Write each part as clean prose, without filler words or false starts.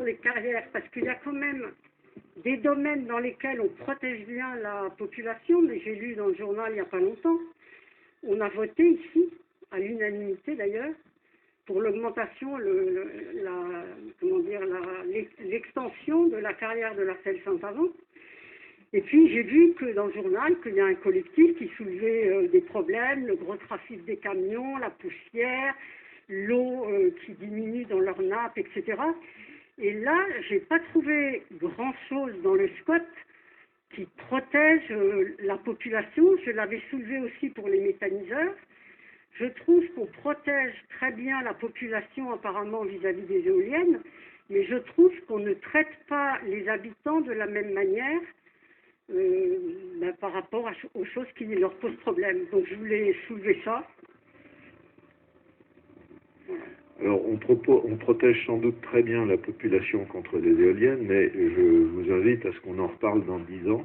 sur les carrières, parce qu'il y a quand même des domaines dans lesquels on protège bien la population, mais j'ai lu dans le journal il n'y a pas longtemps, on a voté ici, à l'unanimité d'ailleurs, pour l'augmentation, l'extension de la carrière de la selle Saint-Avant. Et puis j'ai vu que dans le journal qu'il y a un collectif qui soulevait des problèmes, le gros trafic des camions, la poussière, l'eau qui diminue dans leur nappe, etc. Et là, j'ai pas trouvé grand-chose dans le SCOT qui protège la population. Je l'avais soulevé aussi pour les méthaniseurs. Je trouve qu'on protège très bien la population apparemment vis-à-vis des éoliennes, mais je trouve qu'on ne traite pas les habitants de la même manière par rapport aux choses qui leur posent problème. Donc je voulais soulever ça. Voilà. Alors on protège sans doute très bien la population contre les éoliennes, mais je vous invite à ce qu'on en reparle dans 10 ans.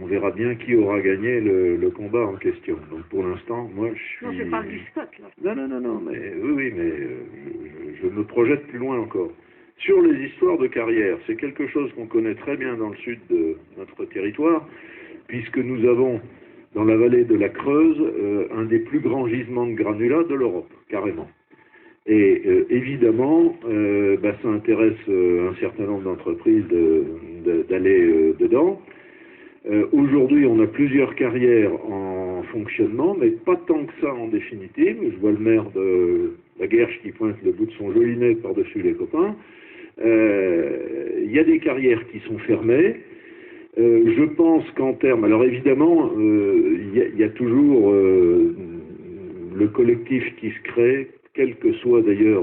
On verra bien qui aura gagné le combat en question. Donc pour l'instant, moi je suis... Non, je parle du SCOT, là. Non, mais oui, mais je me projette plus loin encore. Sur les histoires de carrière, c'est quelque chose qu'on connaît très bien dans le sud de notre territoire, puisque nous avons dans la vallée de la Creuse un des plus grands gisements de granulats de l'Europe, carrément. Et évidemment, ça intéresse un certain nombre d'entreprises d'aller dedans. Aujourd'hui, on a plusieurs carrières en fonctionnement, mais pas tant que ça en définitive. Je vois le maire de la Guerche qui pointe le bout de son joli nez par-dessus les copains. Il y a des carrières qui sont fermées. Je pense qu'en termes... Alors évidemment, il y a toujours le collectif qui se crée, quel que soit d'ailleurs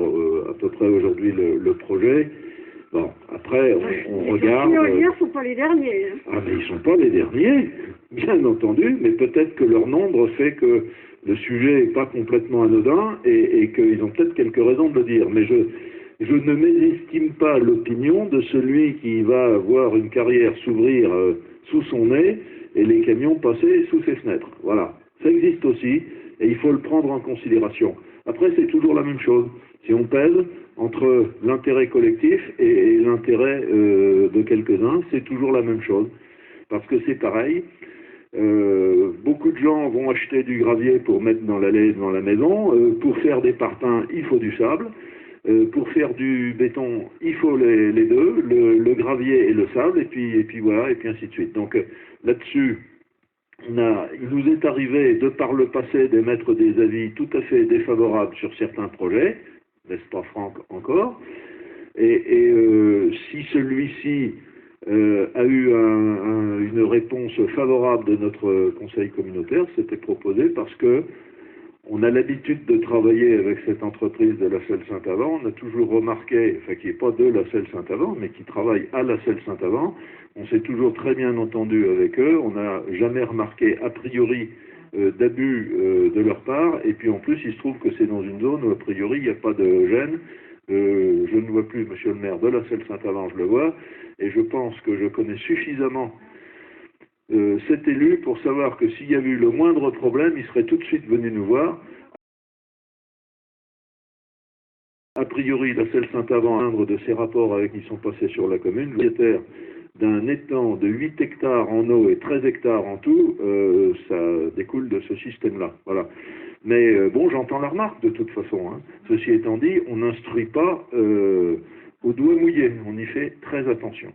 à peu près aujourd'hui le projet. Bon, après, on regarde... Les éoliens ne sont pas les derniers. Hein. Ah, mais ils ne sont pas les derniers, bien entendu, mais peut-être que leur nombre fait que le sujet n'est pas complètement anodin et qu'ils ont peut-être quelques raisons de le dire. Mais je ne mésestime pas l'opinion de celui qui va voir une carrière s'ouvrir sous son nez et les camions passer sous ses fenêtres. Voilà, ça existe aussi et il faut le prendre en considération. Après, c'est toujours la même chose. Si on pèse entre l'intérêt collectif et l'intérêt de quelques-uns, c'est toujours la même chose. Parce que c'est pareil, beaucoup de gens vont acheter du gravier pour mettre dans l'allée devant la maison. Pour faire des parpaings, il faut du sable. Pour faire du béton, il faut les deux, le gravier et le sable, et puis voilà, et puis ainsi de suite. Donc là-dessus, il nous est arrivé, de par le passé, d'émettre des avis tout à fait défavorables sur certains projets, n'est-ce pas Franck, encore? Et si celui-ci a eu une réponse favorable de notre conseil communautaire, c'était proposé parce que on a l'habitude de travailler avec cette entreprise de la Selle Saint-Avant. On a toujours remarqué, enfin qui n'est pas de la Selle Saint-Avant, mais qui travaille à la Selle Saint-Avant. On s'est toujours très bien entendu avec eux. On n'a jamais remarqué a priori d'abus de leur part. Et puis en plus, il se trouve que c'est dans une zone où a priori il n'y a pas de gêne. Je ne vois plus monsieur le maire de la Selle Saint-Avant, je le vois. Et je pense que je connais suffisamment cet élu pour savoir que s'il y avait eu le moindre problème, il serait tout de suite venu nous voir. A priori, la Selle Saint-Avant, un de ses rapports avec qui sont passés sur la commune, propriétaire d'un étang de 8 hectares en eau et 13 hectares en tout, ça découle de ce système-là. Voilà. Mais bon, j'entends la remarque de toute façon. Hein. Ceci étant dit, on n'instruit pas au doigt mouillé, on y fait très attention.